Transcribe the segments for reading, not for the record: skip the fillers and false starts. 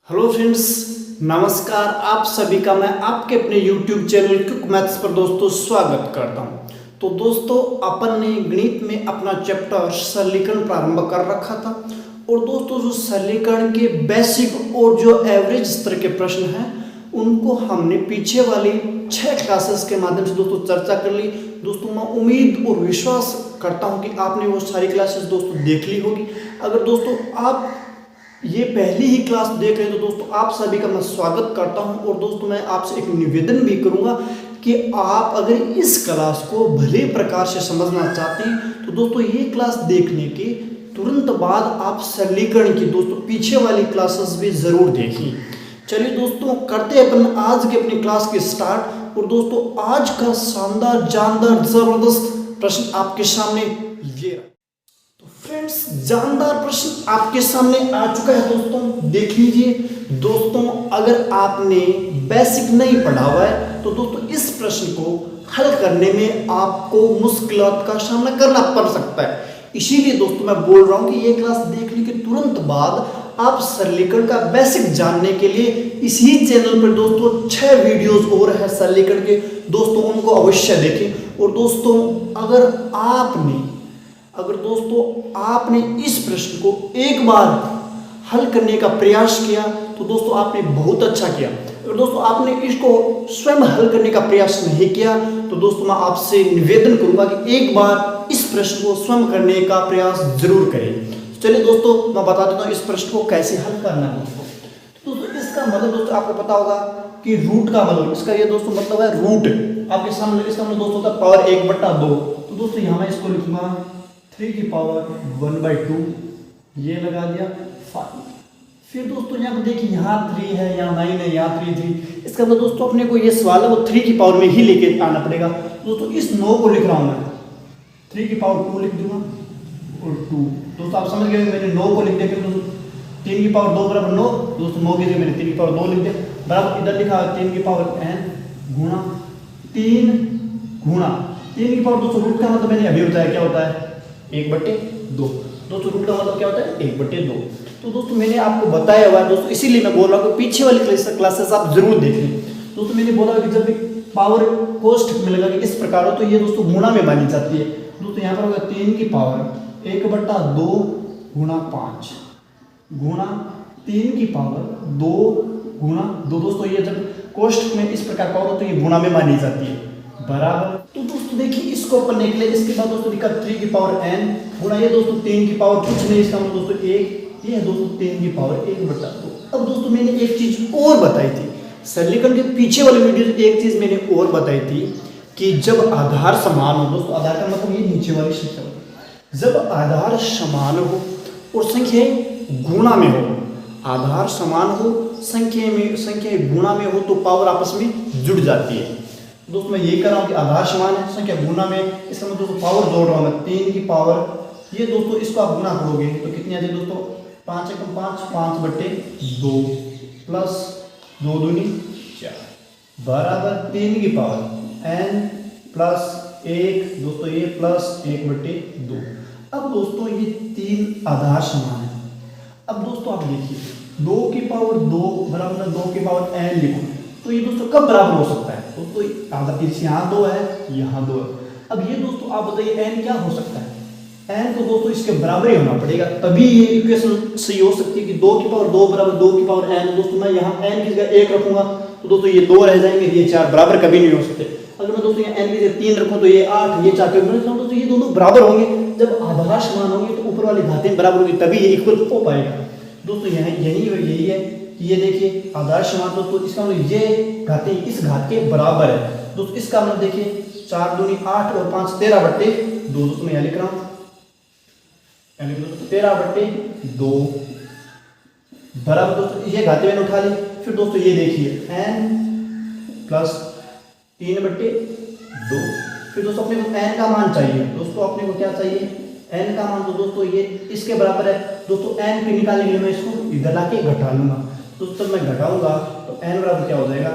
Hello friends, नमस्कार। आप सभी का मैं आपके अपने YouTube चैनल क्विक मैथ्स पर दोस्तों स्वागत करता हूं। तो दोस्तों अपन ने गणित में अपना चैप्टर सरलीकरण प्रारंभ कर रखा था और दोस्तों जो सरलीकरण के बेसिक और जो एवरेज स्तर के प्रश्न हैं उनको हमने पीछे वाली 6 क्लासेस के माध्यम से दोस्तों चर्चा कर ली। दोस्तों मैं उम्मीद और विश्वास करता हूं कि आपने वो सारी क्लासेस दोस्तों देख ली होगी। अगर दोस्तों आप ये पहली ही क्लास देख रहे हैं तो दोस्तों आप सभी का मैं स्वागत करता हूं और दोस्तों मैं आपसे एक निवेदन भी करूंगा कि आप अगर इस क्लास को भले प्रकार से समझना चाहते हैं तो दोस्तों ये क्लास देखने के तुरंत बाद आप सरलीकरण की दोस्तों पीछे वाली क्लासेस भी जरूर देखिए। चलिए दोस्तों करते हैं अपन आज के अपनी क्लास के स्टार्ट। और दोस्तों आज का शानदार जानदार जबरदस्त प्रश्न आपके सामने ये फ्रेंड्स, जानदार प्रश्न आपके सामने आ चुका है दोस्तों, देख लीजिए। दोस्तों अगर आपने बेसिक नहीं पढ़ा हुआ है तो दोस्तों इस प्रश्न को हल करने में आपको मुश्किलात का सामना करना पड़ सकता है। इसीलिए दोस्तों मैं बोल रहा हूं कि ये क्लास देखने के तुरंत बाद आप सरलीकरण का बेसिक जानने के लिए इसी चैनल पर दोस्तों 6 वीडियोस और है सरलीकरण के, दोस्तों उनको अवश्य देखें। और दोस्तों अगर दोस्तों आपने इस प्रश्न को एक बार हल करने का प्रयास किया तो दोस्तों आपने बहुत अच्छा किया। अगर दोस्तों आपने इसको स्वयं हल करने का प्रयास नहीं किया तो दोस्तों मैं आपसे निवेदन करूंगा कि एक बार इस प्रश्न को स्वयं करने का प्रयास जरूर करें। चलिए दोस्तों मैं बता देता हूँ इस प्रश्न को कैसे हल करना है। दोस्तों इसका मतलब दोस्तों आपको पता होगा कि रूट का मतलब, इसका ये दोस्तों मतलब है रूट। आपके सामने इसका मतलब दोस्तों होता है पावर 1/2। तो दोस्तों यहाँ मैं इसको लिखूंगा 3 की पावर 1/2, ये लगा दिया 5। फिर दोस्तों यहाँ पर देखिए यहाँ 3 है, यहाँ 9 है, यहाँ 3। इसका मतलब दोस्तों अपने को ये सवाल है वो 3 की पावर में ही लेके आना पड़ेगा। दोस्तों इस 9 को लिख रहा हूँ मैं 3 की पावर 2 लिख दूंगा और 2। दोस्तों आप समझ गए, मैंने 9 को लिख दिया। दोस्तों 3 की पावर 2 बराबर 9। दोस्तों 9 की जगह मैंने 3 की पावर 2 लिख दिया बराबर इधर लिखा 3 की पावर n गुणा 3 गुणा 3 की पावर। दोस्तों रूट का मतलब मैंने अभी बताया क्या होता है 1/2। दोस्तों रूट का मतलब क्या होता है 1/2। तो दोस्तों मैंने आपको बताया हुआ है दोस्तों, इसीलिए मैं बोल रहा हूँ कि पीछे वाली क्लासेस आप जरूर देख लें। दोस्तों मैंने बोला कि जब भी पावर कोष्ठक में लगा कि इस प्रकार हो तो ये दोस्तों गुणा में मानी जाती है। दोस्तों यहाँ पर होगा 3 की पावर 1/2 गुणा 5 गुणा 3 की पावर 2 गुणा 2। दोस्तों ये जब कोष्ठक में इस प्रकार पावर हो तो ये गुणा में मानी जाती है बराबर। तो दोस्तों देखिए इसको अपन निकले, इसके बाद दोस्तों लिखा 3 की पावर n गुणा ये दोस्तों 3 की पावर कुछ नहीं, इसका मतलब दोस्तों 1, ये है दोस्तों 3 की पावर 1/2। अब दोस्तों मैंने एक चीज और बताई थी सरलीकरण के पीछे वाले वीडियो में, एक चीज मैंने और बताई थी कि जब आधार समान हो, दोस्तों आधार का मतलब ये नीचे वाली संख्या, जब आधार समान हो और संख्या गुणा में हो, आधार समान हो संख्या गुणा में हो तो पावर आपस में जुड़ जाती है। दोस्तों मैं ये कर रहा हूँ कि आधार समान है संख्या गुणा में, इसका मतलब दोस्तों पावर जोड़ रहा हूँ मैं 3 की पावर, ये दोस्तों इसको आप गुणा करोगे तो कितनी आ जाएगी दोस्तों 5 एकम 5 5/2 प्लस 2 दूनी 4 बराबर 3 की पावर n प्लस 1। दोस्तों ये प्लस 1/2। अब दोस्तों ये 3 आधार समान है। अब दोस्तों आप देखिए 2 की पावर 2 बराबर 2 की पावर n लिखो तो ये दोस्तों कब बराबर हो सकता है। दोस्तों आधा यहाँ 2 है, यहाँ 2 है। अब ये दोस्तों आप बताइए n क्या हो सकता है, n तो दोस्तों इसके बराबर ही होना पड़ेगा तभी ये इक्वेशन सही हो सकती है कि 2 की पावर 2 बराबर 2 की पावर n। दोस्तों मैं यहाँ n की जगह 1 रखूंगा तो दोस्तों ये 2 रह जाएंगे, ये 4 बराबर कभी नहीं हो सकते। अगर मैं दोस्तों यहाँ n की जगह 3 रखूँ तो ये 8, ये 4 कभी नहीं, दोस्तों ये दोनों बराबर होंगे। जब आधार समान होंगे तो ऊपर वाली घातें बराबर होगी तभी ये इक्वल हो पाएगा। दोस्तों यही है कि ये देखिए आधार समान, दोस्तों इसका मतलब ये घातें इस घात के बराबर है। दोस्तों इसका मतलब देखिए 4 दूनी 8 और 5 13/2। दोस्तों मैं यहाँ लिख रहा हूँ 13/2 बराबर। दोस्तों ये घातें मैंने उठा ली। फिर दोस्तों ये देखिए n प्लस 3/2। फिर दोस्तों अपने को n का मान चाहिए। दोस्तों अपने को क्या चाहिए n का मान, तो दोस्तों ये इसके बराबर है। दोस्तों n पे निकालने के लिए मैं इसको इधर लाके घटा लूंगा। दोस्तों मैं घटाऊंगा तो n बराबर क्या हो जाएगा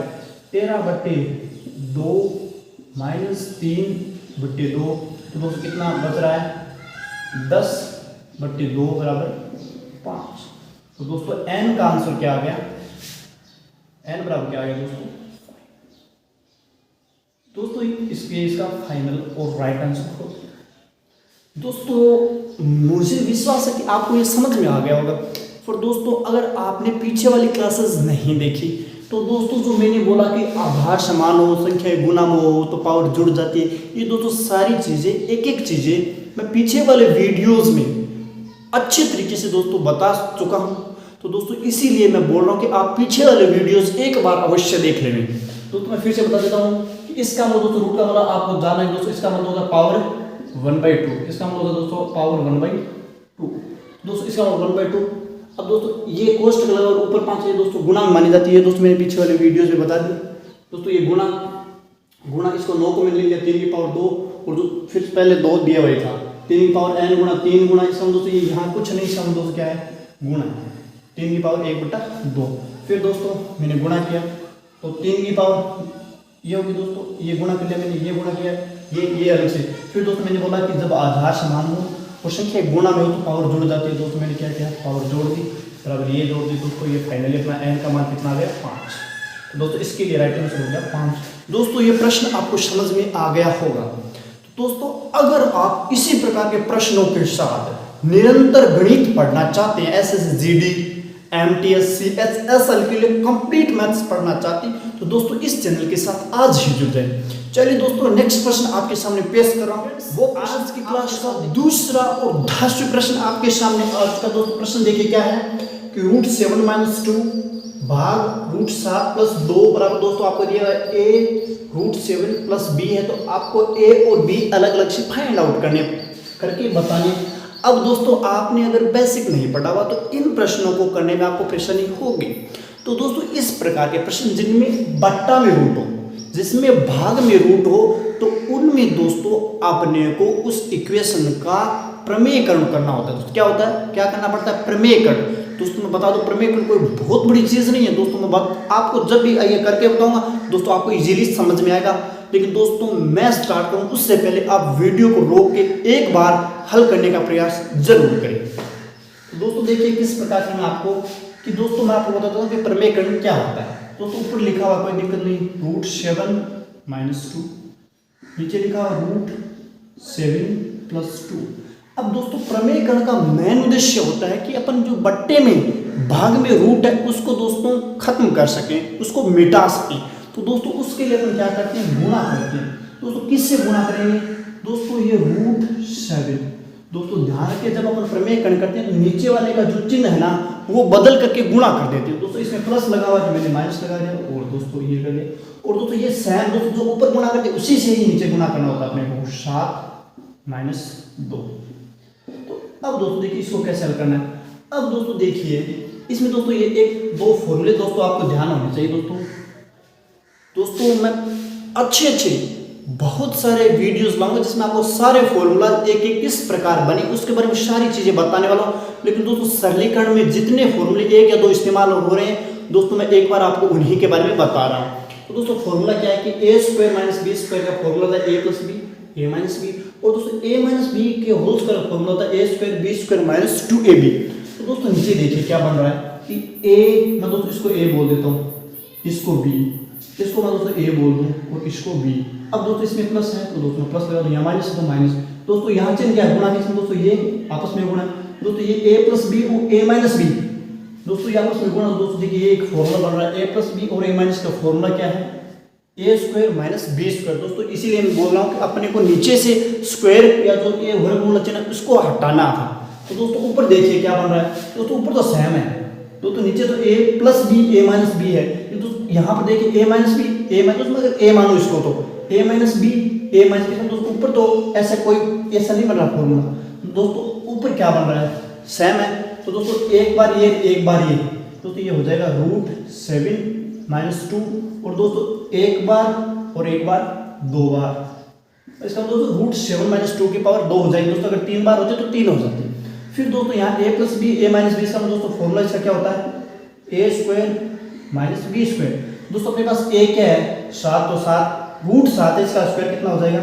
13/2 माइनस 3/2। तो दोस्तों कितना बच रहा है 10/2 बराबर 5। तो दोस्तों n का आंसर क्या आ गया n बराबर क्या आ गया दोस्तों इसका फाइनल और राइट आंसर हो। दोस्तों मुझे विश्वास है कि आपको ये समझ में आ गया होगा। फिर दोस्तों अगर आपने पीछे वाली क्लासेस नहीं देखी तो दोस्तों जो मैंने बोला कि आधार समान हो, संख्या गुना में हो तो पावर जुड़ जाती है, ये दोस्तों सारी चीज़ें एक एक चीज़ें मैं पीछे वाले वीडियोस में अच्छे तरीके से दोस्तों बता चुका हूँ। तो दोस्तों इसीलिए मैं बोल रहा हूँ कि आप पीछे वाले वीडियोस एक बार अवश्य देख लेंगे। दोस्तों मैं फिर से बता देता हूँ कि इसका मतलब दोस्तों रूट का मतलब आपको जाना है दोस्तों, इसका मतलब होता है पावर 1/2, इसका मतलब होता है दोस्तों पावर 1/2 दोस्तों, इसका मतलब 1/2। अब दोस्तों ये कोष्टक लगा और ऊपर 5 है दोस्तों गुणा में मानी जाती है। दोस्तों मैंने पीछे वाले वीडियोस में बता दी दोस्तों, ये गुणा इसको 9 को मैंने ले लिया 3 की पावर 2 और जो फिर पहले 2 दिया हुआ था 3 की पावर n गुणा 3 गुणा, इसका दोस्तों ये यहाँ कुछ नहीं, इसका दोस्तों क्या है गुणा 3 की पावर 1/2। फिर दोस्तों मैंने गुणा किया तो 3 की पावर ये होगी दोस्तों, ये गुणा कर लिया मैंने, ये गुणा किया, ये अलग से। फिर दोस्तों मैंने बोला कि जब आधार समान हो और संख्या गुणा में हो तो पावर जुड़ जाती है। दोस्तों मैंने क्या किया, पावर जोड़ दी, बराबर ये जोड़ दी दोस्तों, ये फाइनली अपना n का मान कितना आ गया 5। तो दोस्तों इसके लिए राइट आंसर हो गया 5। दोस्तों ये प्रश्न आपको समझ में आ गया होगा। तो दोस्तों अगर आप इसी प्रकार के प्रश्नों के साथ निरंतर गणित पढ़ना चाहते हैं, SSGD MTS CHSL के लिए कंप्लीट मैथ्स पढ़ना चाहते हैं तो दोस्तों इस चैनल के साथ आज ही जुड़ जाए। चलिए दोस्तों नेक्स्ट प्रश्न आपके सामने पेश कर रहा हूँ, वो आज की क्लास का दूसरा और 10वां प्रश्न आपके सामने आज का दोस्तों प्रश्न देखिए क्या है कि √7 - 2 भाग √7 + 2 बराबर दोस्तों आपको दिया है a √7 + b है, तो आपको a और b अलग अलग से फाइंड आउट करके बताने। अब दोस्तों आपने अगर बेसिक नहीं पढ़ा हुआ तो इन प्रश्नों को करने में आपको परेशानी होगी। तो दोस्तों इस प्रकार के प्रश्न जिनमें बट्टा में रूट हो, जिसमें भाग में रूट हो, तो उनमें दोस्तों आपने को उस इक्वेशन का प्रमेयकरण करना होता है। दोस्तों क्या होता है, क्या करना पड़ता है, प्रमेयकरण। दोस्तों मैं बता दूं प्रमेयकरण कोई बहुत बड़ी चीज़ नहीं है दोस्तों, मैं आपको जब भी ये करके बताऊंगा दोस्तों आपको इजीली समझ में आएगा। लेकिन दोस्तों मैं स्टार्ट करूं उससे पहले आप वीडियो को रोक के एक बार हल करने का प्रयास जरूर करें। तो दोस्तों देखिए किस प्रकार से मैं आपको कि दोस्तों मैं आपको बताता हूँ कि प्रमेयकरण क्या होता है। दोस्तों ऊपर लिखा हुआ कोई दिक्कत नहीं, √7 - 2, नीचे लिखा हुआ √7 + 2। अब दोस्तों प्रमेयकरण का मेन उद्देश्य होता है कि अपन जो बट्टे में भाग में रूट है उसको दोस्तों खत्म कर सकें, उसको मिटा सकें। तो दोस्तों उसके लिए अपन क्या करते हैं, गुणा करते हैं। दोस्तों किससे गुणा करेंगे, दोस्तों ये √7। दोस्तों ध्यान रखिए जब अपन प्रमेयकरण करते हैं तो नीचे वाले का जो चिन्ह है ना वो बदल करके गुणा कर देते हैं। दोस्तों इसमें प्लस लगा हुआ है, मैंने माइनस लगा दिया और दोस्तों ये कर दिया। और दोस्तों ये सेम दोस्तों जो ऊपर गुणा करते हैं उसी से ही नीचे गुणा करना होता है अपने को, 7 - 2। तो अब दोस्तों देखिए इसको कैसे हल करना है। अब दोस्तों देखिए इसमें दोस्तों ये 1-2 फॉर्मूले दोस्तों आपको ध्यान होने चाहिए। दोस्तों मैं अच्छे बहुत सारे वीडियोस लाऊंगा जिसमें आपको सारे फॉर्मूला एक किस प्रकार बने उसके बारे में सारी चीजें बताने वाला हूँ। लेकिन दोस्तों सरलीकरण में जितने फॉर्मूले 1 या 2 इस्तेमाल हो रहे हैं दोस्तों मैं एक बार आपको उन्हीं के बारे में बता रहा हूँ। तो दोस्तों फॉर्मूला क्या है कि a² - b² का फॉर्मूला था a + b a - b, और दोस्तों a - b के होल स्क्वायर का फॉर्मूला था a² b² - 2ab। तो दोस्तों नीचे देखिए क्या बन रहा है कि a, मैं दोस्तों इसको a बोल देता हूँ, इसको b, इसको मैं दोस्तों a बोल दूं और इसको b। अब दोस्तों इसमें प्लस है तो दोस्तों प्लस लगा दो, यहाँ माइनस है तो माइनस। दोस्तों यहाँ चिन्ह क्या है, गुणा के, इसमें दोस्तों ये आपस में गुणा। दोस्तों ये a + b और a - b दोस्तों ये आपस में गुणा। दोस्तों देखिए ये एक फॉर्मूला बन रहा है a + b और a का फॉर्मूला क्या है, a² - b²। दोस्तों इसीलिए मैं बोल रहा हूँ कि अपने को नीचे से स्क्वायर या जो ये वर्गमूल चिन्ह उसको हटाना था। तो दोस्तों ऊपर देखिए क्या बन रहा है, दोस्तों ऊपर तो सेम है दोस्तों, नीचे तो a + b a - b है, तो यहाँ पर देखिए a - b a - अगर a मानो इसको तो a - b a - b। दोस्तों ऊपर तो ऐसा कोई ऐसा नहीं बन रहा फॉर्मूला। दोस्तों ऊपर क्या बन रहा है, सेम है। तो दोस्तों एक बार ये एक बार ये, दोस्तों ये हो जाएगा √7 - 2, और दोस्तों एक बार और एक बार 2 बार। इसका दोस्तों √7 - 2 की पावर 2 हो जाएगी। दोस्तों अगर 3 बार होते तो 3 हो जाती। फिर दोस्तों यहाँ a + b a - b इसका दोस्तों फॉर्मूला इसका क्या होता है, a² - b²। दोस्तों अपने पास a क्या है 7, तो 7 √7 है, इसका स्क्वायर कितना हो जाएगा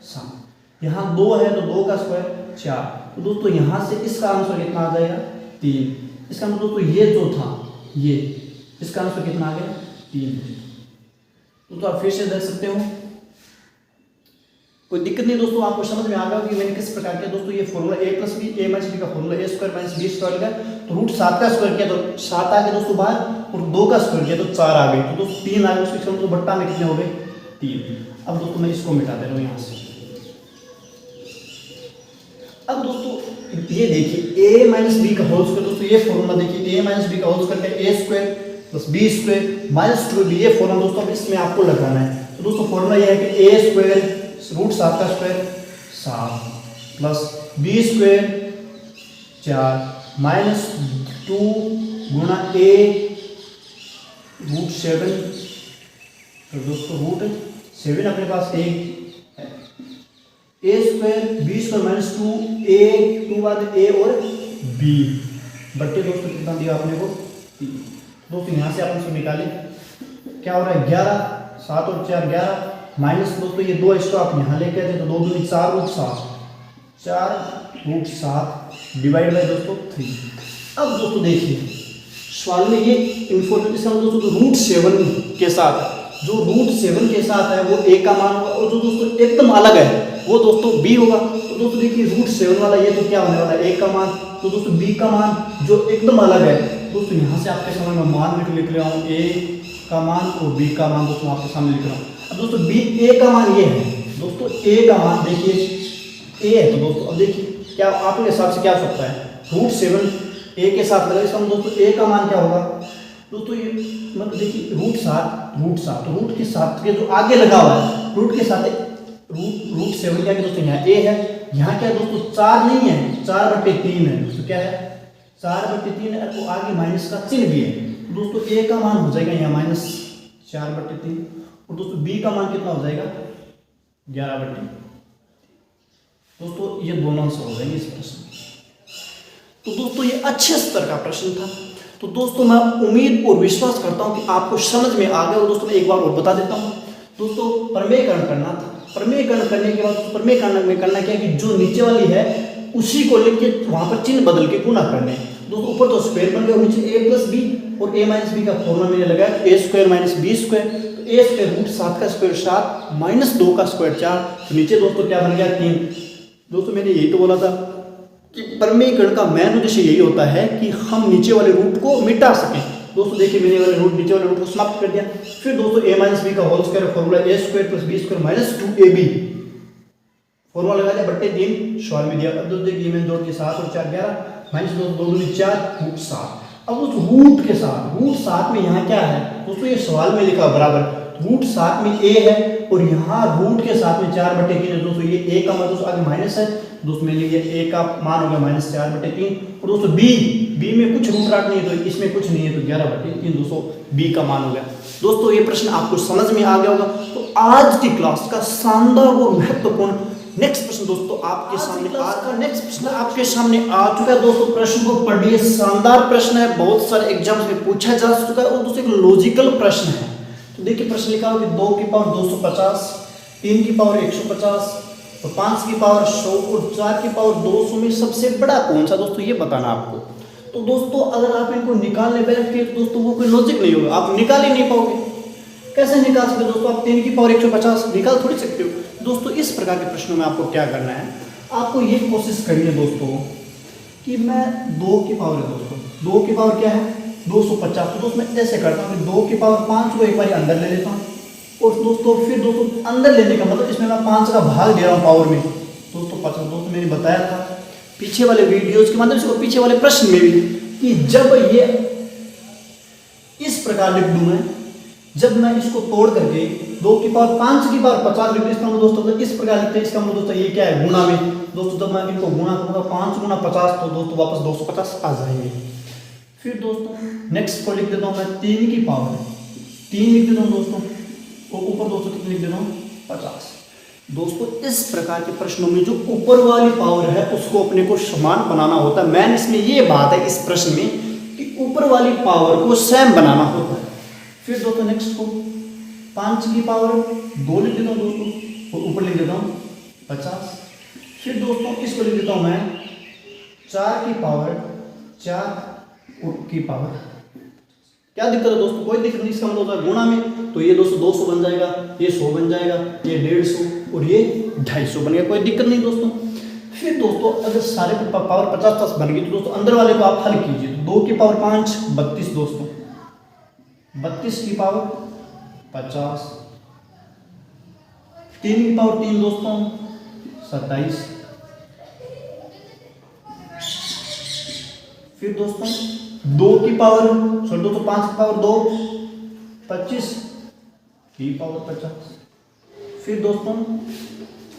7। यहाँ 2 है तो 2 का स्क्वायर 4। तो दोस्तों यहाँ से इसका आंसर कितना आ जाएगा 3। इसका मतलब दोस्तों ये जो था ये इसका आंसर कितना आ गया 3। तो आप फिर से देख सकते हो, कोई दिक्कत नहीं दोस्तों, आपको समझ में आ गया कि मैंने किस प्रकार किया। दोस्तों ये formula a plus B, a minus B का formula a square minus B square का, तो रूट 7 का स्क्वायर किया तो 7 आ गए दोस्तों बाहर, और 2 का स्क्वायर किया तो 4 आ गए, तो दोस्तों 3 आ गए। उसके तो बट्टा में कितने हो गए 3। अब दोस्तों मैं इसको मिटा दे रहा हूँ यहाँ से। अब दोस्तों ये देखिए a माइनस बी का होल स्क्वायर, दोस्तों ये फॉर्मूला देखिए a माइनस बी का होल स्क्वायर का a square plus B square minus 2b, ये फॉर्मूला दोस्तों अब इसमें आपको लगाना है। तो दोस्तों फॉर्मूला ये है कि a स्क्वायर रूट 7 का square 7 plus B square 4 minus 2 गुणा a रूट 7, तो दोस्तों रूट 7 अपने पास a square B square minus 2 बाद a और b बट्टे दोस्तों कितना दिया आपने को 3। दोस्तों यहाँ से आप इसको निकालें, क्या हो रहा है 11, 7 और 4 11 माइनस दोस्तों ये 2 एक्स्ट्रा आप यहाँ लेके आते तो 2 दूनी 4 रूट 7, 4 रूट 7 डिवाइड बाय दोस्तों 3। अब दोस्तों देखिए सवाल में ये इन्फॉर्मेशन दोस्तों रूट 7 के साथ, जो रूट 7 के साथ है वो a का मान होगा, और जो दोस्तों एकदम अलग है वो दोस्तों b होगा। तो दोस्तों देखिए रूट 7 वाला ये तो क्या होने वाला है a का मान, तो दोस्तों b का मान जो एकदम अलग है दोस्तों, यहाँ से आपके सामने मैं मान लिख रहा हूँ a का मान और b का मान दोस्तों आपके सामने लिख रहा हूँ। अब दोस्तों a का मान ये है दोस्तों, a का मान देखिए a है, तो दोस्तों अब देखिए क्या आपके हिसाब से क्या हो सकता है, रूट 7 a के साथ लगा, इसका दोस्तों a का मान क्या होगा दोस्तों, ये मतलब देखिए रूट 7 तो रूट के साथ के जो आगे लगा हुआ है रूट के साथ रूट 7 क्या है दोस्तों, यहाँ a है, यहाँ क्या है दोस्तों 4 नहीं है, 4/3 है दोस्तों, क्या है 4/3 है, वो आगे माइनस का चिन्ह भी है। तो दोस्तों a का मान हो जाएगा यहाँ माइनस 4/3, और दोस्तों b का मान कितना हो जाएगा 11/3। दोस्तों ये दोनों आंसर हो जाएंगे इस प्रश्न में। तो दोस्तों ये अच्छे स्तर का प्रश्न था। तो दोस्तों मैं उम्मीद और विश्वास करता हूँ कि आपको समझ में आ गया। और दोस्तों मैं एक बार और बता देता हूँ दोस्तों, प्रमेयकरण करना था। प्रमेयकरण करने के बाद प्रमेयकरण में करना क्या है कि जो नीचे वाली है उसी को लेके वहां पर चिन्ह बदल के गुना करने। दोस्तों ऊपर तो स्क्वायर बन गया, नीचे a प्लस बी, और a माइनस बी का फॉर्मूला मैंने लगाया a square minus B square, तो a स्क्वायर रूट 7 का स्क्वायर 7 माइनस 2 का स्क्वायर 4, तो नीचे दोस्तों क्या बन गया 3। दोस्तों मैंने यही तो बोला था कि प्रमेयकरण का मेन उद्देश्य यही होता है कि हम नीचे वाले रूट को मिटा सकें। दोस्तों देखिए मैंने नीचे वाले रूट को समाप्त कर दिया। फिर दोस्तों a माइनस बी का whole square formula a square plus B square minus 2ab formula लगा दिया बट्टे 3 सवाल में दिया। अब दोस्तों देखिए मैंने जोड़ के 7 और 4 11 माइनस 2 2 4 रूट 7। अब उस रूट के साथ रूट 7 में यहाँ क्या है दोस्तों, ये सवाल में लिखा बराबर रूट 7 में a है, और यहाँ रूट के साथ में 4/3 है दोस्तों, ये a का मान दोस्तों आगे माइनस है दोस्तों, मैंने लिया a का मान हो गया माइनस 4/3, और दोस्तों b में कुछ रूट राट नहीं है तो इसमें कुछ नहीं है, तो 11/3 दोस्तों b का मान हो गया। दोस्तों ये प्रश्न आपको समझ में आ गया होगा। तो आज की क्लास का शानदार और महत्वपूर्ण नेक्स्ट प्रश्न दोस्तों आपके सामने, आज का नेक्स्ट प्रश्न आपके सामने आ चुका है। दोस्तों प्रश्न को पढ़िए, शानदार प्रश्न है, बहुत सारे एग्जाम्स में पूछा जा चुका है, और दोस्तों एक लॉजिकल प्रश्न है। तो देखिए प्रश्न लिखा हो कि 2 की पावर 250, 3 की पावर 150, और 5 की पावर 100 और 4 की पावर 200 में सबसे बड़ा कौन सा दोस्तों, ये बताना आपको। तो दोस्तों अगर आप इनको निकालने बैठे तो दोस्तों वो कोई लॉजिक नहीं होगा, आप निकाल ही नहीं पाओगे। कैसे निकाल सकते दोस्तों, आप 3 की पावर 150 निकाल थोड़ी सकते हो। दोस्तों इस प्रकार के प्रश्नों में आपको क्या करना है, आपको ये कोशिश करनी है दोस्तों कि मैं 2 की पावर है दोस्तों, 2 की पावर क्या है 250, तो दोस्तों मैं ऐसे करता हूँ कि 2 की पावर 5 को एक बार अंदर ले लेता हूँ, और दोस्तों फिर दोस्तों अंदर लेने का मतलब इसमें मैं 5 का भाग दे रहा हूँ पावर में दोस्तों 50। दोस्तों मैंने बताया था पीछे वाले वीडियोज के माध्यम से, पीछे वाले प्रश्न में भी, कि जब ये इस प्रकार लिख दूँ मैं, जब मैं इसको तोड़ करके 2 की पावर 5 की पावर 50 लिख इसका मतलब दोस्तों तो इस प्रकार लिखते हैं, इसका मतलब दोस्तों ये क्या है गुणा में। दोस्तों जब मैं इनको गुणा करूँगा 5 गुणा 50 तो दोस्तों वापस 250 आ जाएंगे। फिर दोस्तों नेक्स्ट को लिख देता हूँ मैं 3 की पावर 3 लिख देता हूँ दोस्तों, और ऊपर दोस्तों कितने लिख देता हूँ 50। दोस्तों इस प्रकार के प्रश्नों में जो ऊपर वाली पावर है उसको अपने को समान बनाना होता है। मैन इसमें ये बात है इस प्रश्न में कि ऊपर वाली पावर को सेम बनाना होता है। फिर दोस्तों नेक्स्ट को 5 की पावर 2 लिख देता हूँ दोस्तों, और ऊपर लिख देता हूँ 50। फिर दोस्तों इसको लिख देता हूँ मैं 4 की पावर 4 की पावर क्या दिक्कत है दोस्तों? कोई दिक्कत नहीं। इसका मतलब होता है गुणा में, तो ये दोस्तों 200 बन जाएगा, ये 100 बन जाएगा, ये 150 और ये 250 बन गया, कोई दिक्कत नहीं दोस्तों। फिर दोस्तों अगर सारे पावर 50-50 बन गई तो दोस्तों अंदर वाले को आप हल कीजिए। तो 2 की पावर 5 32 दोस्तों, 32 की पावर 50, 3 की पावर 3 दोस्तों 27, फिर दोस्तों 2 की पावर दोस्तों 5 की पावर 2 25 की पावर 50, फिर दोस्तों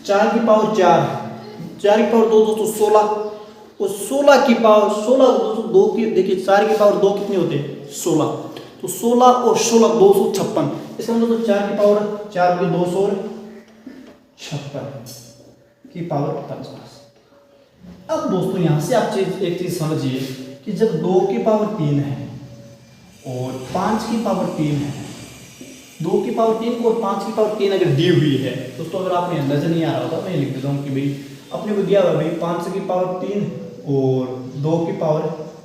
4 की पावर 4 की पावर 2 दोस्तों 16, और 16 की पावर 16 दोस्तों 2 की, देखिए 4 की पावर 2 कितने होते हैं 16, तो 16 और 16 256, इसका मतलब तो 4 की पावर 4 की 256 की पावर 50। अब दोस्तों यहाँ से आप एक चीज समझिए कि जब 2 की पावर 3 है और 5 की पावर 3 है, 2 की पावर 3 और 5 की पावर 3 अगर दी हुई है दोस्तों, अगर आपने अंदाजा नहीं आ रहा होता मैं लिख देता हूँ कि भाई अपने को दिया हुआ भाई 5 की पावर 3 और 2 की पावर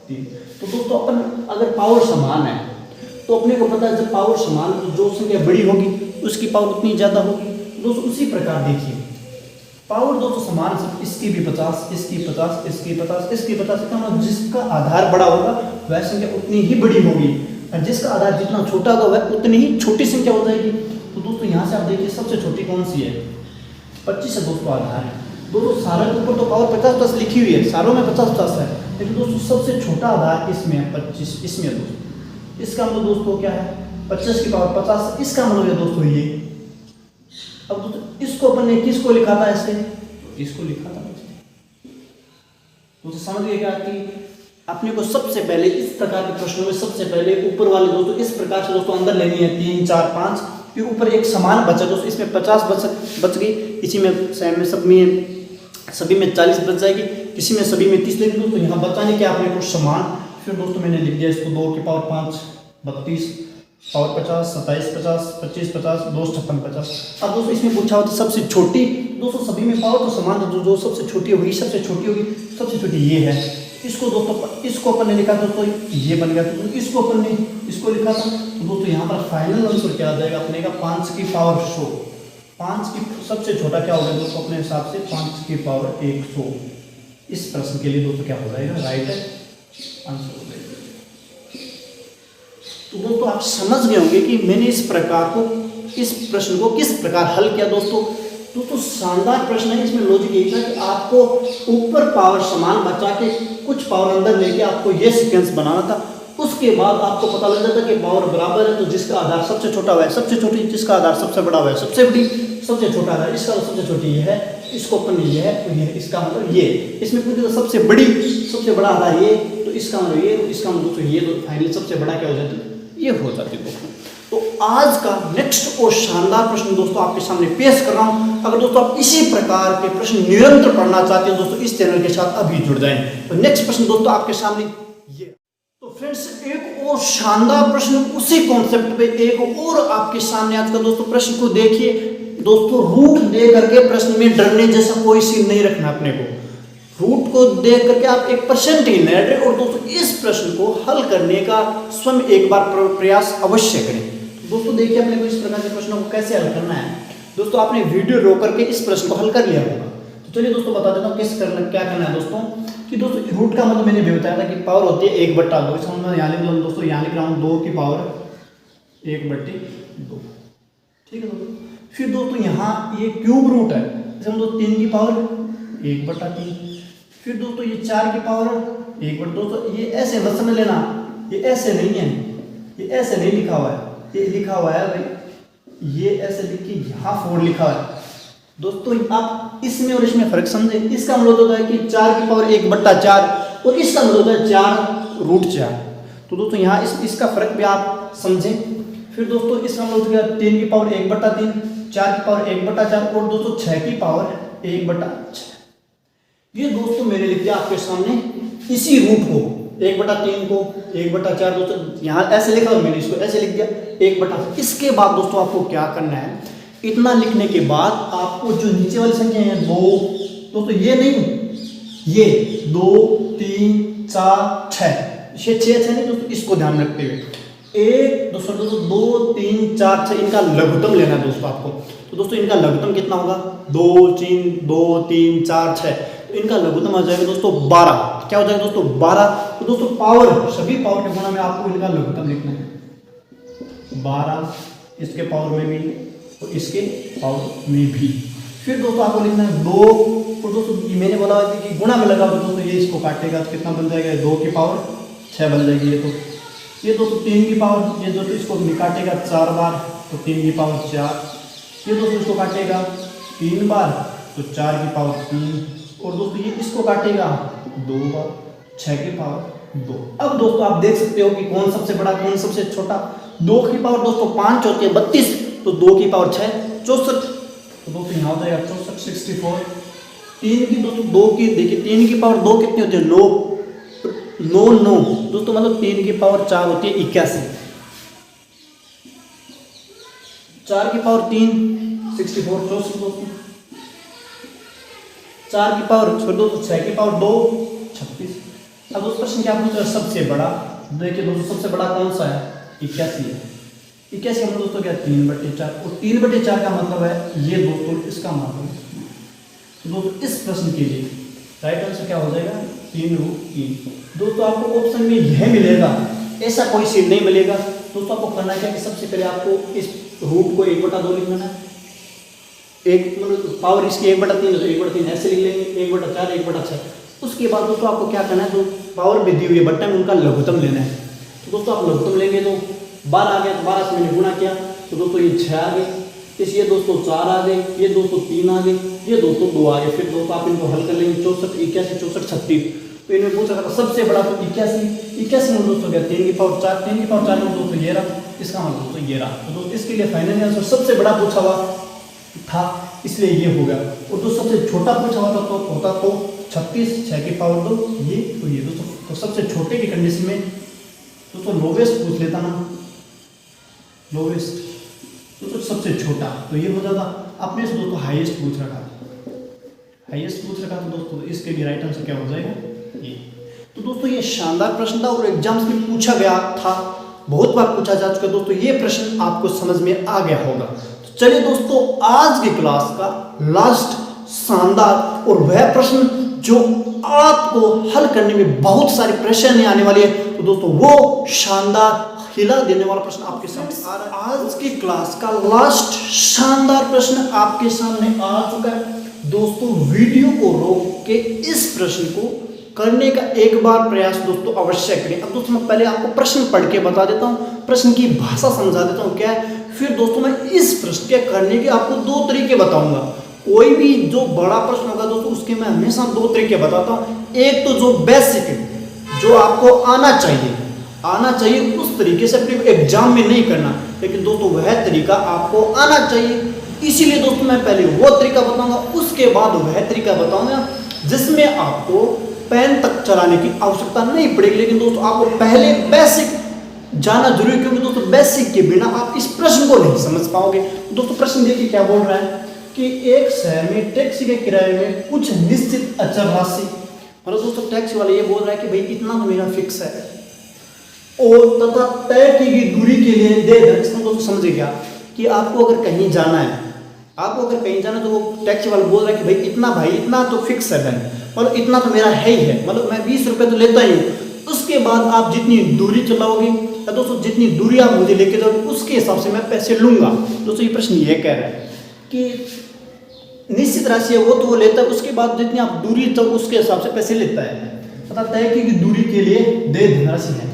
3, तो दोस्तों अपन अगर पावर समान है तो अपने को पता है जब पावर समान है तो जो संख्या बड़ी होगी उसकी पावर उतनी ज़्यादा होगी। दोस्तों उसी प्रकार देखिए पावर दोस्तों समान है, इसकी भी 50, इसकी 50, इसकी 50, इसकी 50, इसका मतलब जिसका आधार बड़ा होगा वह संख्या उतनी ही बड़ी होगी, और जिसका आधार जितना छोटा होगा वह उतनी ही छोटी संख्या हो जाएगी। तो दोस्तों यहाँ से आप देखिए सबसे छोटी कौन सी है 25 है दोस्तों आधार है। दोस्तों सारे के ऊपर तो पावर 50-50 लिखी हुई है, सारों में 50-50 है, लेकिन दोस्तों सबसे छोटा आधार इसमें है 25, इसमें दोस्तों। इसका मतलब दोस्तों क्या है 25 की पावर 50, इसका मतलब है दोस्तों ये। अब दोस्तों इसको अपन ने किसको लिखा था ऐसे, तो इसको लिखा था दोस्तों। समझ गए क्या कि अपने को सबसे पहले इस प्रकार के प्रश्नों में सबसे पहले ऊपर वाले दोस्तों इस प्रकार से दोस्तों अंदर लेनी है 3 4 5, फिर ऊपर एक समान बचा दोस्तों, इसमें 50 बच गई, इसी में सभी में 40 बच जाएगी, किसी में सभी में 30, लेकिन दोस्तों यहाँ बचाने के आपने कुछ समान, फिर दोस्तों मैंने लिख दिया इसको 2 की पावर 5 32 पावर 50 27 50 25 50 2 56 50। अब दोस्तों इसमें पूछा होता सबसे छोटी, दोस्तों सभी में पावर तो समान है, जो सबसे छोटी होगी सबसे छोटी होगी, सबसे छोटी ये है, इसको दोस्तों इसको अपन ने लिखा दोस्तों ये बन गया, तो इसको अपन ने इसको लिखा था, तो दोस्तों यहाँ पर फाइनल आंसर क्या आ जाएगा अपने का 5 की पावर 100, 5 की सबसे छोटा क्या होगा दोस्तों अपने हिसाब से 5 की पावर 100। इस प्रश्न के लिए दोस्तों क्या हो जाएगा राइट आंसर हो जाएगा। तो दोस्तों आप समझ गए होंगे कि मैंने इस प्रश्न को किस प्रकार हल किया दोस्तों। शानदार प्रश्न है, इसमें लॉजिक यही था कि आपको ऊपर पावर समान बचा के कुछ पावर अंदर लेके आपको ये सीक्वेंस बनाना था, उसके बाद आपको पता लग जाता कि पावर बराबर है, तो जिसका आधार सबसे छोटा हुआ है सबसे छोटी, जिसका आधार सबसे बड़ा हुआ है सबसे बड़ी, सबसे छोटा आधार इसका सबसे छोटी ये है, इसको अपन ये है तो ये है, इसका मतलब ये, इसमें पूछे तो सबसे बड़ा आधार ये, तो इसका मतलब ये, इसका मतलब तो ये, तो फाइनली सबसे बड़ा क्या हो जाता है ये हो जाती है दोस्तों। तो आज का नेक्स्ट और शानदार प्रश्न दोस्तों आपके सामने पेश कर रहा हूं। अगर दोस्तों आप इसी प्रकार के प्रश्न निरंतर पढ़ना चाहते हो दोस्तों इस चैनल के साथ अभी जुड़ जाएं। तो नेक्स्ट प्रश्न दोस्तों आपके सामने ये, तो फ्रेंड्स एक और शानदार प्रश्न उसी कॉन्सेप्ट पे एक और आपके सामने आज का दोस्तों प्रश्न को देखिए दोस्तों। रूट दे करके प्रश्न में डरने जैसा कोई सीन नहीं रखना अपने को, रूट को देख करके आप 1% ही नहीं डरे, और दोस्तों इस प्रश्न को हल करने का स्वयं एक बार प्रयास अवश्य करें। दोस्तों देखिए अपने को इस प्रकार के प्रश्नों को कैसे हल करना है। दोस्तों आपने वीडियो रोक करके इस प्रश्न को हल कर लिया होगा, तो चलिए दोस्तों बता देता हूँ क्या करना है दोस्तों। कि दोस्तों रूट का मतलब मैंने भी बताया था कि पावर होती है 1/2, इसका मतलब यहाँ लिख लो दोस्तों, यहाँ लिख रहा हूँ 2 की पावर 1/2, ठीक है दोस्तों। फिर दोस्तों यहाँ ये क्यूब रूट है, इसका मतलब 3 की पावर 1/3, फिर दोस्तों ये 4 की पावर 1/2, दोस्तों ये ऐसे मत समझ लेना, ये ऐसे नहीं है, ये ऐसे नहीं लिखा हुआ है, ये लिखा हुआ है भाई ये ऐसे लिख के यहाँ 4 लिखा हुआ है दोस्तों। आप इसमें और इसमें फर्क समझे, इसका मतलब होता है कि 4 की पावर 1/4 और इसका मतलब होता है 4√4, तो दोस्तों यहाँ इसका फर्क भी आप समझें। फिर दोस्तों इसका मतलब होता है 3 की पावर 1/3, 4 की पावर 1/4 और दोस्तों 6 की पावर 1/6। ये दोस्तों मैंने लिख दिया आपके सामने इसी रूट को 1/3 को 1/4 दोस्तों यहाँ ऐसे लिखा और मैंने इसको ऐसे लिख दिया 1/4। इसके बाद दोस्तों आपको क्या करना है, इतना लिखने के बाद आपको जो नीचे वाली संख्या है 2, दोस्तों ये नहीं, ये 2 3 4 6, ये 6 नहीं दोस्तों, इसको ध्यान रखते हुए 1 दोस्तों 2 3 4 6 इनका लघुत्तम लेना है दोस्तों आपको। तो दोस्तों इनका लघुत्तम कितना होगा? 2 3 4 6। तो इनका लघुत्तम आ जाएगा दोस्तों 12। क्या हो जाएगा दोस्तों? 12। तो दोस्तों पावर, सभी पावर के गुणा में आपको इनका लघुत्तम लिखना है 12, इसके पावर में भी और इसके पावर में भी। फिर दोस्तों आपको लिखना है 2। तो दोस्तों मैंने बोला था कि गुणा में लगा तो दोस्तों ये इसको काटेगा तो कितना बन जाएगा? 2 की पावर 6 बन जाएगी। ये दोस्तों 3 की पावर, ये दोस्तों इसको काटेगा 4 बार तो 3 की पावर 4। ये दोस्तों इसको काटेगा 3 बार तो 4 की पावर 3। और दोस्तों ये इसको काटेगा 2 बार, 6 की पावर 2। अब दोस्तों आप देख सकते हो कि कौन सबसे बड़ा कौन सबसे छोटा। 2 की पावर दोस्तों 5 होती है 32, तो 2 की पावर 6 64। तो दोस्तों यहाँ हो जाएगा 64 64। 3 की दोस्तों 2 की देखिए 3 की पावर 2 कितनी होती है? 9 दोस्तों, मतलब 3 की पावर 4 होती है 81। 4 की पावर 3 64 64 दोस्तों। 4 की पावर दोस्तों 6 की पावर 2 36। अब दोस्तों प्रश्न क्या पूछ रहा है? सबसे बड़ा। देखिए दोस्तों सबसे बड़ा कौन सा है? 81 है। 81 का दोस्तों क्या? 3/4। और 3/4 का मतलब है ये दोस्तों इसका मतलब। तो दोस्तों इस प्रश्न के लिए राइट आंसर क्या हो जाएगा? 3√3। दोस्तों आपको ऑप्शन में यह मिलेगा, ऐसा कोई सीन नहीं मिलेगा। दोस्तों आपको करना क्या कि सबसे पहले आपको इस रूट को 1/2 लिख लेना है। एक मतलब पावर इसकी 1/3 है तो 1/3 ऐसे लिख लेंगे, 1/4 1/6। उसके बाद दोस्तों आपको क्या करना है? तो पावर में दी हुई बट्टे में उनका लघुत्तम लेना है। तो दोस्तों आप लघुत्तम लेंगे तो 12 आ गया, तो 12 से मैंने गुणा किया तो दोस्तों ये 6 आ गए, ये दोस्तों 4 आ गए, ये दोस्तों 3 आ गए, ये दोस्तों 2 आ गए। फिर दोस्तों आप इनको हल कर लेंगे 64 81 64 36। तो इनमें पूछा था सबसे बड़ा तो 81 में दोस्तों क्या? 3 की पावर 4, 3 की पावर 4 में दोस्तों ये रहा, इसका मतलब दोस्तों ये रहा। तो दोस्तों इसके लिए फाइनल आंसर सबसे बड़ा पूछा हुआ था इसलिए ये हो गया। और जो सबसे छोटा पूछा हुआ था तो होता तो 36 6 की पावर 2 ये तो ये दोस्तों। तो सबसे छोटे की कंडीशन में दोस्तों लोवेस्ट पूछ लेता ना, लोवेस्ट दोस्तों सबसे छोटा, तो ये हो जाता। अपने से दोस्तों हाईएस्ट पूछ रखा, हाईएस्ट पूछ रखा तो दोस्तों इसके लिए राइट आंसर क्या हो जाएगा? ये। तो दोस्तों ये शानदार प्रश्न था और एग्जाम्स में पूछा गया था, बहुत बार पूछा जा चुका है दोस्तों। ये प्रश्न आपको समझ में आ गया होगा। तो चलिए दोस्तों आज की क्लास का लास्ट शानदार और वह प्रश्न जो आपको हल करने में बहुत सारी परेशानी आने वाली है, तो दोस्तों वो शानदार हिला देने वाला प्रश्न आपके सामने आ रहा है। आज की क्लास का लास्ट शानदार प्रश्न आपके सामने आ चुका है। दोस्तों वीडियो को रोक के इस प्रश्न को करने का एक बार प्रयास दोस्तों अवश्य करें। अब दोस्तों मैं पहले आपको प्रश्न पढ़ के बता देता हूँ, प्रश्न की भाषा समझा देता हूँ क्या है। फिर दोस्तों मैं इस प्रश्न के करने के आपको 2 तरीके बताऊंगा। कोई भी जो बड़ा प्रश्न होगा दोस्तों उसके मैं हमेशा 2 तरीके बताता हूँ। एक तो जो बेसिक जो आपको आना चाहिए उस तरीके से अपने एग्जाम में नहीं करना, लेकिन दोस्तों वह तरीका आपको आना चाहिए। इसीलिए दोस्तों मैं पहले वो तरीका बताऊंगा, उसके बाद वह तरीका बताऊंगा जिसमें आपको पेन तक चलाने की आवश्यकता नहीं पड़ेगी। लेकिन दोस्तों आपको पहले बेसिक जाना जरूरी, क्योंकि दोस्तों बेसिक के बिना आप इस प्रश्न को नहीं समझ पाओगे। दोस्तों प्रश्न देखिए क्या बोल रहा है कि एक शहर में टैक्सी के किराए में कुछ निश्चित अचल राशि, मतलब दोस्तों टैक्सी वाले ये बोल रहा है कि भाई इतना तो मेरा फिक्स है और तथा तय की गई दूरी के लिए दे दे। इसमें दोस्तों समझे क्या कि आपको अगर कहीं जाना है, तो वो टैक्सी वाला बोल रहा है कि भाई इतना तो फिक्स है भाई, मतलब इतना तो मेरा है ही है, मतलब मैं 20 रुपये तो लेता ही हूँ। उसके बाद आप जितनी दूरी चलाओगे या दोस्तों जितनी दूरी आप मुझे लेके जाओगे उसके हिसाब से मैं पैसे लूँगा। दोस्तों ये प्रश्न ये कह रहा है कि निश्चित राशि है वो तो वो लेता है, उसके बाद जितनी आप दूरी तो उसके हिसाब से पैसे लेता है। तथा तय की दूरी के लिए दे धनराशि है।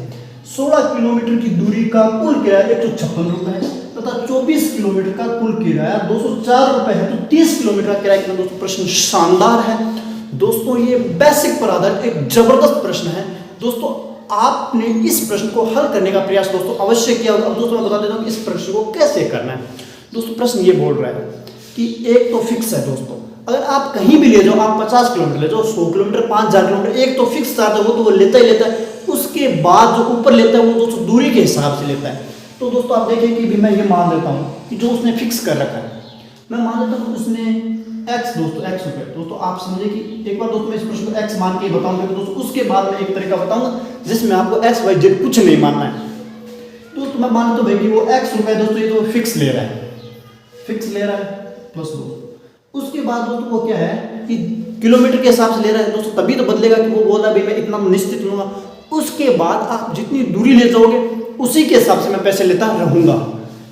16 किलोमीटर की दूरी का कुल किराया 156 रुपये है तथा 24 किलोमीटर का कुल किराया 204 रुपये है। तो 30 किलोमीटर का किराया कितना? दोस्तों प्रश्न शानदार है दोस्तों, ये बेसिक पर आधारित एक जबरदस्त प्रश्न है दोस्तों। आपने इस प्रश्न को हल करने का प्रयास दोस्तों अवश्य किया होगा। अब दोस्तों मैं बता देता हूँ कि इस प्रश्न को कैसे करना है। दोस्तों प्रश्न ये बोल रहा है कि एक तो फिक्स है दोस्तों, अगर आप कहीं भी ले जाओ, आप 50 किलोमीटर ले जाओ, 100 किलोमीटर 5000 किलोमीटर, एक तो फिक्स चार्ज है वो तो वो लेता ही लेता है। उसके बाद जो ऊपर लेता है वो दोस्तों दूरी के हिसाब से लेता है। तो दोस्तों आप देखिए कि भी मैं ये मान लेता हूँ कि जो उसने फिक्स कर रखा है, मैं मान लेता हूँ उसने x दोस्तों x रुपये। दोस्तों आप समझे कि एक बार दोस्तों मैं इस प्रश्न को x मान के ही बताऊंगा दोस्तों, उसके बाद मैं एक तरीका बताऊंगा जिसमें आपको x y z कुछ नहीं मानना है। दोस्तों दोस्तों मैं मान लेता हूँ भाई कि वो x रुपए दोस्तों ये तो फिक्स ले रहा है, फिक्स ले रहा है प्लस 2। उसके बाद दोस्तों वो क्या है कि किलोमीटर के हिसाब से ले रहा है दोस्तों, तभी तो बदलेगा कि वो बोल रहा है भाई मैं इतना निश्चित लूंगा। उसके बाद आप जितनी दूरी ले जाओगे उसी के हिसाब से मैं पैसे लेता रहूंगा।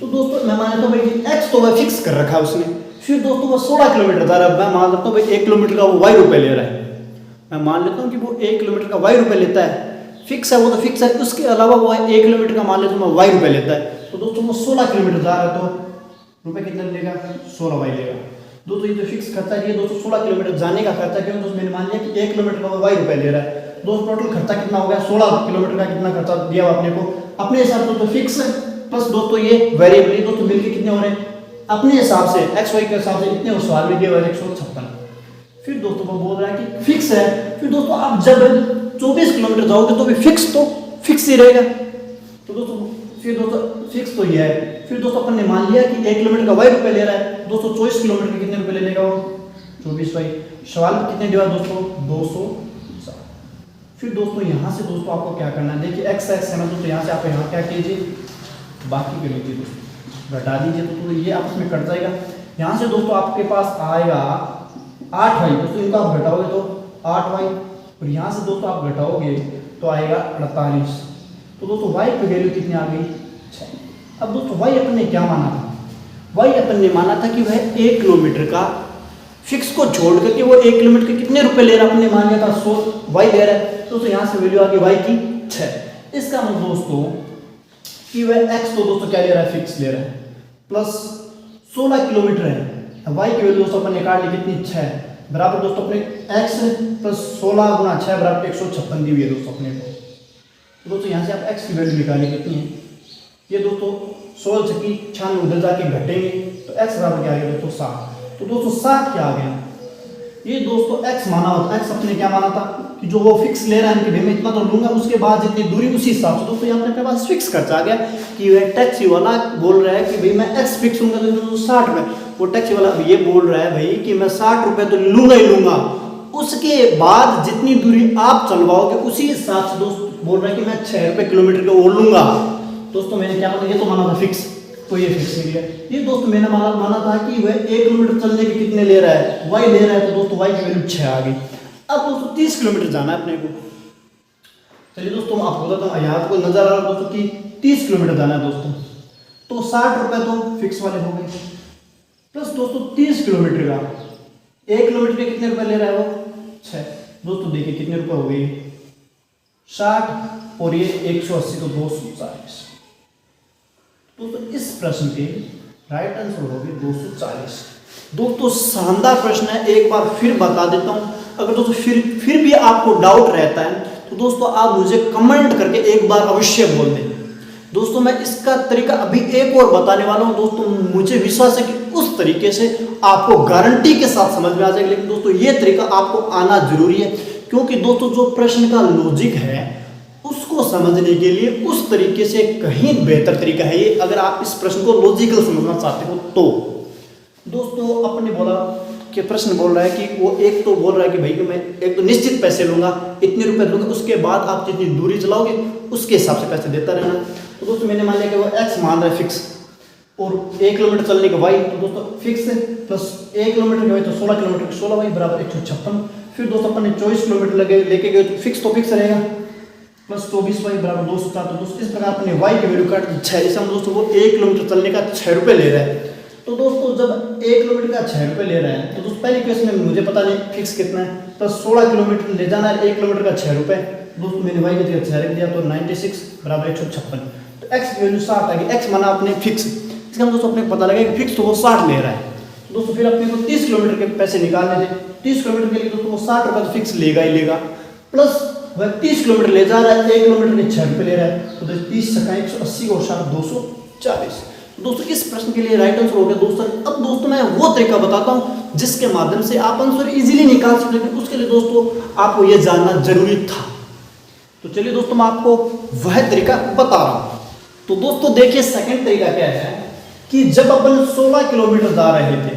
तो दोस्तों मैं मान लेता हूँ भाई कि x तो वह फिक्स कर रखा है उसने। फिर दोस्तों वो 16 किलोमीटर जा रहा है, मैं मान लेता हूँ भाई 1 किलोमीटर का वो y रुपए ले रहा है। मैं मान लेता हूँ कि वो 1 किलोमीटर का y रुपए लेता है, फिक्स है वो तो फिक्स है। उसके अलावा वो 1 किलोमीटर का मान लेता हूँ मैं y रुपए लेता है। तो दोस्तों वो 16 किलोमीटर जा रहा है तो रुपए कितना लेगा, 16 y लेगा। दोस्तों ये तो फिक्स खर्चा है, ये दोस्तों 16 किलोमीटर जाने का खर्चा, क्योंकि दोस्तों मैंने मान लिया कि 1 किलोमीटर का y रुपए ले रहा है। दोस्तों टोटल खर्चा कितना हो गया, 16 किलोमीटर का कितना खर्चा दिया अपने को अपने हिसाब से तो फिक्स है, प्लस दोस्तों ये वेरिएबल दोस्तों मिलके कितने हो रहे हैं अपने हिसाब से एक्स वाई के हिसाब से इतने उस सवाल में दिया हुआ है 156। फिर दोस्तों वो बोल रहा है कि फिक्स है। फिर दोस्तों आप जब 24 किलोमीटर जाओगे तो भी फिक्स तो फिक्स ही रहेगा। तो दोस्तों फिर दोस्तों फिक्स तो ये है। फिर दोस्तों अपन ने मान लिया कि 1 किलोमीटर का y रुपए ले रहा है। दोस्तों 24 किलोमीटर के कितने रुपए ले लेगा वो, 24 y। सवाल में कितने दिया दोस्तों, 200। फिर दोस्तों यहाँ से दोस्तों आपको क्या करना है, देखिए एक्स है ना दोस्तों, यहाँ से आप यहाँ क्या कीजिए, बाकी कर लीजिए दोस्तों, घटा दीजिए तो ये आपस में कट जाएगा। यहाँ से दोस्तों आपके पास आएगा 8y। दोस्तों इनको आप घटाओगे तो 8y, और यहाँ से दोस्तों आप घटाओगे तो आएगा 48। तो दोस्तों y की वैल्यू कितनी आ गई, 6। अब दोस्तों y अपन ने क्या माना था, y अपन ने माना था कि वह 1 किलोमीटर का फिक्स को छोड़ करके वो 1 किलोमीटर के कितने रुपए ले रहा है, अपने मान लिया था 100 y ले रहा है। दोस्तों यहाँ से वैल्यू आ गई y की 6। इसका मतलब दोस्तों कि वह x तो दोस्तों क्या ले रहा है, फिक्स ले रहा है, प्लस 16 किलोमीटर है। y की वैल्यू दोस्तों अपन निकाल ली कितनी, 6 बराबर दोस्तों अपने x प्लस 16 गुना 6 बराबर 156 दी हुई है दोस्तों अपने को। तो दोस्तों यहाँ से आप x की वैल्यू निकाली कितनी है, ये दोस्तों 16 से की 96 उधर जाके घटेंगे तो x बराबर क्या आ गया दोस्तों, 7। तो दोस्तों 7 क्या आ गया, ये दोस्तों x माना होता है। x अपने क्या माना था कि जो वो फिक्स ले रहा है कि भाई मैं इतना तो लूंगा, उसके बाद जितनी दूरी उसी हिसाब से। दोस्तों यहाँ पे पास फिक्स खर्चा आ गया कि वह टैक्सी वाला बोल रहा है कि भाई मैं x फिक्स लूंगा तो 60 रुपये, वो टैक्सी वाला ये बोल रहा है भाई कि मैं 60 रुपये तो लूंगा ही लूंगा, उसके बाद जितनी दूरी आप चलवाओगे उसी हिसाब से दोस्त बोल रहा है कि मैं 6 रुपये किलोमीटर का वो लूंगा। दोस्तों मैंने क्या माना, ये तो माना था फिक्स, तो ये फिक्स नहीं लिया। ये दोस्तों मैंने माना था कि वह 1 किलोमीटर चलने के कितने ले रहा है, y ले रहा है, तो दोस्तों y की वैल्यू 6 आ गई। अब दोस्तों 30 किलोमीटर जाना है अपने को। चलिए दोस्तों मैं आपको बताता हूँ, यहाँ को नजर आ रहा है दोस्तों कि 30 किलोमीटर जाना है दोस्तों, तो 60 रुपये तो फिक्स वाले हो गए, प्लस दोस्तों 30 किलोमीटर का 1 किलोमीटर के कितने रुपए ले रहा है वो, 6। दोस्तों देखिए कितने रुपए हो गए, 60 और ये 180 तो 240। दोस्तों इस प्रश्न के राइट आंसर होगी 240। दोस्तों शानदार प्रश्न है, एक बार फिर बता देता हूं। अगर दोस्तों फिर भी आपको डाउट रहता है तो दोस्तों आप मुझे कमेंट करके एक बार अवश्य बोल दें। दोस्तों मैं इसका तरीका अभी एक और बताने वाला हूं। दोस्तों मुझे विश्वास है कि उस तरीके से आपको गारंटी के साथ समझ में आ जाएगा, लेकिन दोस्तों ये तरीका आपको आना जरूरी है, क्योंकि दोस्तों जो प्रश्न का लॉजिक है उसको समझने के लिए उस तरीके से कहीं बेहतर तरीका है ये, अगर आप इस प्रश्न को लॉजिकल समझना चाहते हो तो। दोस्तों अपने बोला कि प्रश्न बोल रहा है कि वो एक तो बोल रहा है कि भाई कि मैं एक तो निश्चित पैसे लूंगा, इतने रुपए लूंगा, उसके बाद आप जितनी दूरी चलाओगे उसके हिसाब से पैसे देता रहना। तो दोस्तों मैंने मान लिया कि वो x मान रहा है फिक्स, और 1 किलोमीटर चलने का y तो दोस्तों फिक्स है, प्लस 1 किलोमीटर का y तो 16 किलोमीटर का 16y बराबर 156। फिर दोस्तों अपन ने 24 किलोमीटर लेके गए तो फिक्स तो फिक्स रहेगा, प्लस 24y बराबर 204। तो दोस्तों इस प्रकार अपने y की वैल्यू काट दी 6। जैसे हम दोस्तों वो 1 किलोमीटर चलने का 6 रुपये ले रहा है, तो दोस्तों जब 1 किलोमीटर का 6 रुपये ले रहा है तो दोस्तों पहले केस में मुझे पता नहीं फिक्स कितना है, प्लस 16 किलोमीटर ले जाना है, 1 किलोमीटर का 6 रुपये। दोस्तों मैंने y की जगह 6 रख दिया तो 96 बराबर 156। तो x की वैल्यू 60 आ गई, x माना अपने फिक्स, इसका दोस्तों अपने को पता लगा कि फिक्स तो वो 60 ले रहा है। तो दोस्तों फिर अपने को 30 किलोमीटर के पैसे निकालने थे, 30 किलोमीटर के लिए दोस्तों वो 60 रुपये तो फिक्स लेगा ही लेगा, प्लस वह 30 किलोमीटर ले जा रहा है, 1 किलोमीटर के 6 रुपये ले रहा है, तो 30 सका 180 और 60 240। दोस्तों इस प्रश्न के लिए राइट आंसर हो गया दोस्तों। अब दोस्तों मैं वो तरीका बताता हूँ जिसके माध्यम से आप आंसर इजीली निकाल सकते हैं, उसके लिए दोस्तों आपको ये जानना जरूरी था। तो चलिए दोस्तों मैं आपको वह तरीका बता रहा हूँ। तो दोस्तों देखिए सेकंड तरीका क्या है कि जब अपन 16 किलोमीटर जा रहे थे,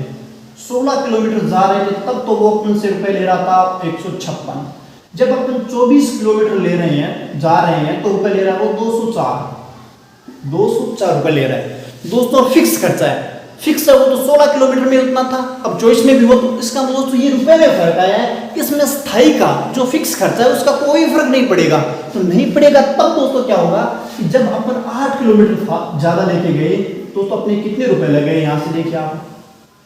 16 किलोमीटर जा रहे थे तब तो वो अपन से रुपये ले रहा था 156। जब अपन 24 किलोमीटर ले रहे हैं जा रहे हैं तो रुपये ले रहा है वो 204। 204 रुपये ले रहा है। दोस्तों फिक्स खर्चा है, फिक्स है वो तो 16 किलोमीटर में उतना था, अब चॉइस में भी वो तो इसका दोस्तों ये रुपए में फर्क आया है। इसमें स्थायी का जो फिक्स खर्चा है उसका कोई फर्क नहीं पड़ेगा। तो नहीं पड़ेगा तब दोस्तों क्या होगा कि जब अपन 8 किलोमीटर ज्यादा लेके गए दोस्तों अपने कितने रुपए लगे, यहाँ से देखिए आप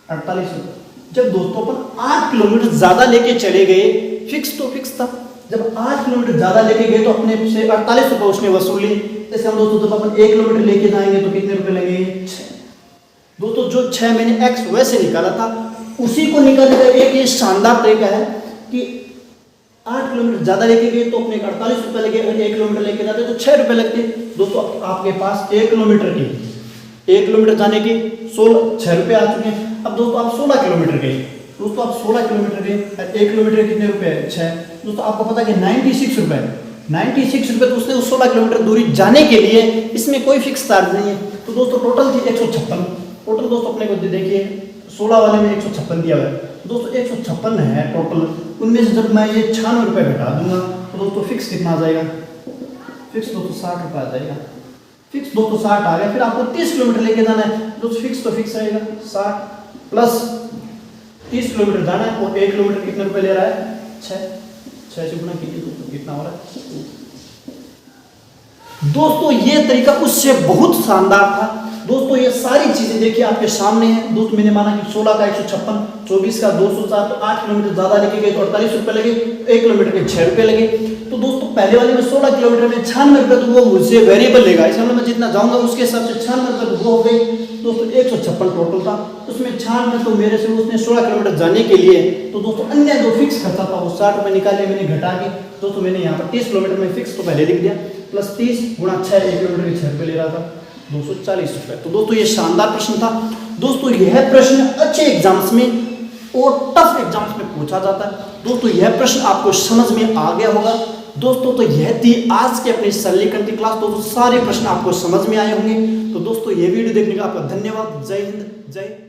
48 रुपये। जब दोस्तों अपन 8 किलोमीटर ज्यादा लेके चले गए, फिक्स तो फिक्स था, जब 8 किलोमीटर ज्यादा लेके गए तो अपने से 48 रुपये उसने वसूली। जैसे हम दोस्तों जब अपन 1 किलोमीटर लेके जाएंगे तो कितने रुपए लगेंगे, 6। दोस्तों जो 6 मैंने एक्स वैसे निकाला था उसी को निकालने का एक ये शानदार तरीका है कि 8 किलोमीटर ज्यादा लेके गए तो अपने 48 रुपये लगे, अगर 1 किलोमीटर लेके जाते तो 6 रुपये लगते। दोस्तों आपके पास 1 किलोमीटर जाने के 6 रुपये आ चुके हैं। अब दोस्तों आप 16 किलोमीटर गए, दोस्तों आप 16 किलोमीटर गए, 1 किलोमीटर कितने रुपए है, 6। दोस्तों आपको पता है कि 96 रुपये, 96 रुपये तो उसने उस 16 किलोमीटर दूरी जाने के लिए, इसमें कोई फिक्स चार्ज नहीं है। तो दोस्तों टोटल थी 156, टोटल दोस्तों अपने को देखिए 16 वाले में 156 दिया हुआ है। दोस्तों 156 है टोटल, उनमें से जब मैं ये 96 रुपये घटा दूंगा तो दोस्तों फिक्स कितना आ जाएगा, फिक्स दोस्तों 60 रुपये आ जाएगा, फिक्स दोस्तों 60 आ गया। फिर आपको 30 किलोमीटर लेके जाना है, दोस्तों फिक्स तो फिक्स रहेगा 60 प्लस 30 किलोमीटर जाना है और 1 किलोमीटर कितने रुपए ले रहा है, 6 से गुना कीजिए दोस्तों कितना हो रहा है। दोस्तों ये तरीका उससे बहुत शानदार था। दोस्तों ये सारी चीजें देखिए आपके सामने है। दोस्तों मैंने माना कि 16 का 156, 24 का 204, तो 8 किलोमीटर ज्यादा लेके गए तो 48 रुपये लगे, 1 किलोमीटर के 6 रुपये लगे। तो दोस्तों पहले वाले में 16 किलोमीटर में 96 रुपये तो वो मुझसे वेरिएबल लेगा, इसमें मैं जितना जाऊंगा उसके हिसाब से 96 रुपये तो वो हो गई। दोस्तों 156 टोटल था, उसमें 96 तो मेरे से उसने 16 किलोमीटर जाने के लिए, तो दोस्तों अन्य जो फिक्स खर्चा था वो 60 रुपये निकाले मैंने घटा के। दोस्तों मैंने यहाँ पर 30 किलोमीटर में फिक्स तो पहले लिख दिया, प्लस 30 गुणा 6, 1 किलोमीटर के 6 रुपये ले रहा था, 240 रुपये। तो दोस्तों ये शानदार प्रश्न था। दोस्तों यह प्रश्न अच्छे एग्जाम्स में और टफ एग्जाम्स में पूछा जाता है। दोस्तों यह प्रश्न आपको समझ में आ गया होगा। दोस्तों तो यह थी आज के अपनी सरलीकरण क्लास। दोस्तों सारे प्रश्न आपको समझ में आए होंगे। तो दोस्तों ये वीडियो देखने का आपका धन्यवाद। जय हिंद, जय